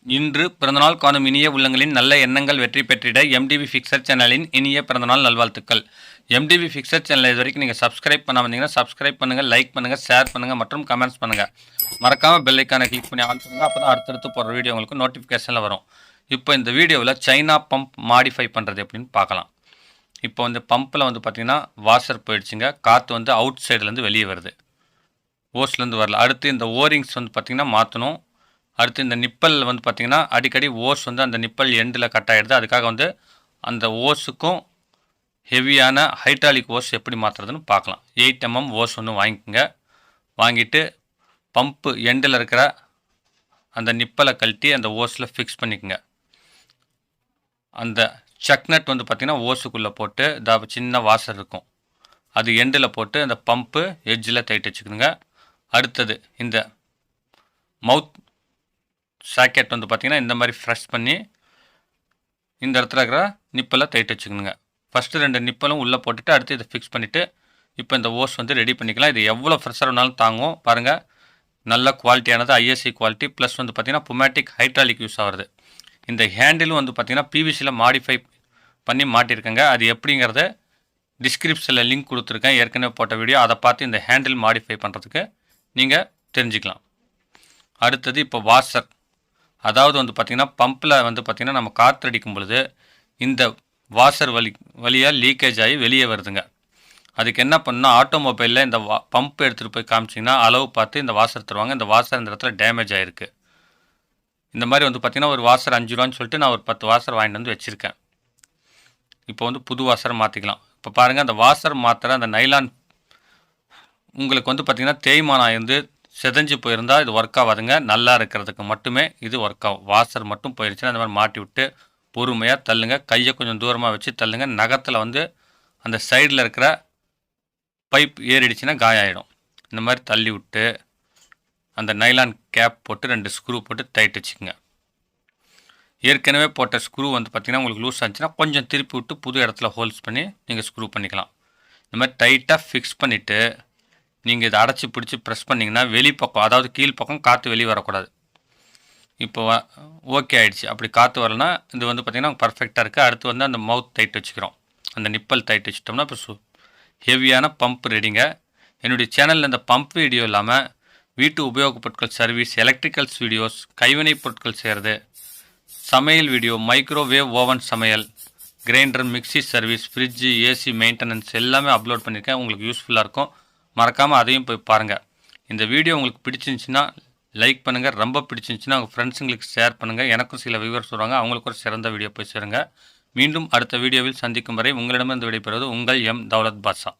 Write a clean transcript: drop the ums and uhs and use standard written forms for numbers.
இன்று பிறந்தநாள் காணும் இனிய உள்ளங்களின் நல்ல எண்ணங்கள் வெற்றி பெற்றிட எம்டிவி ஃபிக்சர் சேனலின் இனிய பிறந்தநாள் நல்வாழ்த்துக்கள். எம்டிவி ஃபிக்சர் சேனல் இது வரைக்கும் நீங்கள் சப்ஸ்கிரைப் பண்ண வந்தீங்கன்னா சப்ஸ்கிரைப் பண்ணுங்கள், லைக் பண்ணுங்கள், ஷேர் பண்ணுங்கள் மற்றும் கமெண்ட்ஸ் பண்ணுங்கள். மறக்காமல் பெல் ஐக்கானை கிளிக் பண்ணி ஆன் பண்ணுங்கள். அப்போ தான் அடுத்தடுத்து போகிற வீடியோ உங்களுக்கு நோட்டிஃபிகேஷனில் வரும். இப்போ இந்த வீடியோவில் சைனா பம்ப் மாடிஃபை பண்ணுறது எப்படின்னு பார்க்கலாம். இப்போ வந்து பம்பில் வந்து பார்த்திங்கன்னா வாஷர் போயிடுச்சுங்க. காற்று வந்து அவுட் சைட்லேருந்து வெளியே வருது, ஓஸ்லேருந்து வரல. அடுத்து இந்த ஓரிங்ஸ் வந்து பார்த்திங்கன்னா மாற்றணும். அடுத்து இந்த நிப்பல் வந்து பார்த்திங்கன்னா அடிக்கடி ஓஸ் வந்து அந்த நிப்பல் எண்டில் கட் ஆகிடுது. அதுக்காக வந்து அந்த ஓஸுக்கும் ஹெவியான ஹைட்ராலிக் ஓஸ் எப்படி மாற்றுறதுன்னு பார்க்கலாம். 8 mm ஓஸ் ஒன்று வாங்கிக்கோங்க. வாங்கிட்டு பம்பு எண்டில் இருக்கிற அந்த நிப்பலை கழட்டி அந்த ஓஸில் ஃபிக்ஸ் பண்ணிக்கோங்க. அந்த சக்னட் வந்து பார்த்திங்கன்னா ஓஸுக்குள்ளே போட்டு சின்ன வாஷர் இருக்கும், அது எண்டில் போட்டு அந்த பம்பு எட்ஜில் டைட் வச்சுக்கணுங்க. அடுத்தது இந்த மவுத் சாக்கெட் வந்து பார்த்திங்கன்னா இந்த மாதிரி ஃப்ரெஷ் பண்ணி இந்த இடத்துல இருக்கிற நிப்பலை டைட் வச்சுக்கணுங்க. ஃபஸ்ட்டு 2 நிப்பலும் உள்ளே போட்டுட்டு அடுத்து இதை ஃபிக்ஸ் பண்ணிவிட்டு இப்போ இந்த ஓஸ் வந்து ரெடி பண்ணிக்கலாம். இது எவ்வளோ ஃப்ரெஷ்ஷாக வேணாலும் தாங்கும். பாருங்கள், நல்ல குவாலிட்டியானது, ஐஎஸ்ஐ குவாலிட்டி. ப்ளஸ் வந்து பார்த்திங்கன்னா புமேட்டிக் ஹைட்ராலிக் யூஸ் ஆகுது. இந்த ஹேண்டிலும் வந்து பார்த்திங்கன்னா பிவிசியில் மாடிஃபை பண்ணி மாட்டியிருக்கேங்க. அது எப்படிங்கிறத டிஸ்கிரிப்ஷனில் லிங்க் கொடுத்துருக்கேன், ஏற்கனவே போட்ட வீடியோ. அதை பார்த்து இந்த ஹேண்டில் மாடிஃபை பண்ணுறதுக்கு நீங்கள் தெரிஞ்சுக்கலாம். அடுத்தது இப்போ வாஷர், அதாவது வந்து பார்த்திங்கன்னா பம்பில் வந்து பார்த்திங்கன்னா நம்ம காற்று அடிக்கும் பொழுது இந்த வாஷர் வழியாக லீக்கேஜ் ஆகி வெளியே வருதுங்க. அதுக்கு என்ன பண்ணால் ஆட்டோமொபைலில் இந்த பம்ப் எடுத்துகிட்டு போய் காமிச்சிங்கன்னா அளவு பார்த்து இந்த வாஷர் தருவாங்க. இந்த வாஷர் இந்த இடத்துல டேமேஜ் ஆகிருக்கு. இந்த மாதிரி வந்து பார்த்திங்கன்னா ஒரு வாஷர் 5 ரூபான்னு சொல்லிட்டு நான் ஒரு 10 வாஷர் வாங்கிட்டு வந்து வச்சுருக்கேன். இப்போ வந்து புது வாஷரை மாற்றிக்கலாம். இப்போ பாருங்கள், அந்த வாஷர் மாற்றுற அந்த நைலான் உங்களுக்கு வந்து பார்த்திங்கன்னா தேய்மானம் இருந்து செதஞ்சு போயிருந்தால் இது ஒர்க் ஆகாதுங்க. நல்லா இருக்கிறதுக்கு மட்டுமே இது ஒர்க் ஆகும். வாஷர் மட்டும் போயிடுச்சுன்னா அந்த மாதிரி மாட்டி விட்டு பொறுமையாக தள்ளுங்க. கையை கொஞ்சம் தூரமாக வச்சு தள்ளுங்க. நகத்தில் வந்து அந்த சைடில் இருக்கிற பைப் ஏறிடுச்சுன்னா காயம் ஆகிடும். இந்த மாதிரி தள்ளி விட்டு அந்த நைலான் கேப் போட்டு 2 ஸ்க்ரூ போட்டு டைட் வச்சுக்கோங்க. ஏற்கனவே போட்ட ஸ்க்ரூ வந்து பார்த்திங்கன்னா உங்களுக்கு லூஸ் ஆச்சுன்னா கொஞ்சம் திருப்பி விட்டு புது இடத்துல ஹோல்ஸ் பண்ணி நீங்கள் ஸ்க்ரூ பண்ணிக்கலாம். இந்த மாதிரி டைட்டாக ஃபிக்ஸ் பண்ணிவிட்டு நீங்கள் இதை அடைச்சி பிடிச்சி ப்ரெஸ் பண்ணிங்கன்னா வெளிப்பக்கம், அதாவது கீழ்ப்பக்கம் காற்று வெளியே வரக்கூடாது. இப்போ ஓகே ஆகிடுச்சு. அப்படி காற்று வரலன்னா இது வந்து பார்த்திங்கன்னா பர்ஃபெக்டாக இருக்குது. அடுத்து வந்து அந்த மவுத் டைட் வச்சுக்கிறோம். அந்த நிப்பல் டைட் வச்சுட்டோம்னா இப்போ ஹெவியான பம்ப் ரெடிங்க. என்னுடைய சேனலில் இந்த பம்ப் வீடியோ இல்லாமல் வீட்டு உபயோகப் பொருட்கள் சர்வீஸ், எலக்ட்ரிக்கல்ஸ் வீடியோஸ், கைவினைப் பொருட்கள் செய்கிறது, சமையல் வீடியோ, மைக்ரோவேவ் ஓவன் சமையல், grinder, mixie service, fridge, AC maintenance எல்லாமே அப்லோட் பண்ணியிருக்கேன். உங்களுக்கு யூஸ்ஃபுல்லாக இருக்கும். மறக்காமல் அதையும் போய் பாருங்கள். இந்த வீடியோ உங்களுக்கு பிடிச்சிருந்துச்சின்னா லைக் பண்ணுங்கள். ரொம்ப பிடிச்சிருந்துச்சின்னா உங்கள் ஃப்ரெண்ட்ஸுங்களுக்கு ஷேர் பண்ணுங்கள். எனக்கும் சில வியூவர்ஸ் சொல்கிறாங்க, அவங்களுக்கு ஒரு சிறந்த வீடியோ போய் சேருங்க. மீண்டும் அடுத்த வீடியோவில் சந்திக்கும் வரை உங்களிடமிருந்து விடைபெறுவது உங்கள் எம் தௌலத் பாட்ஷா.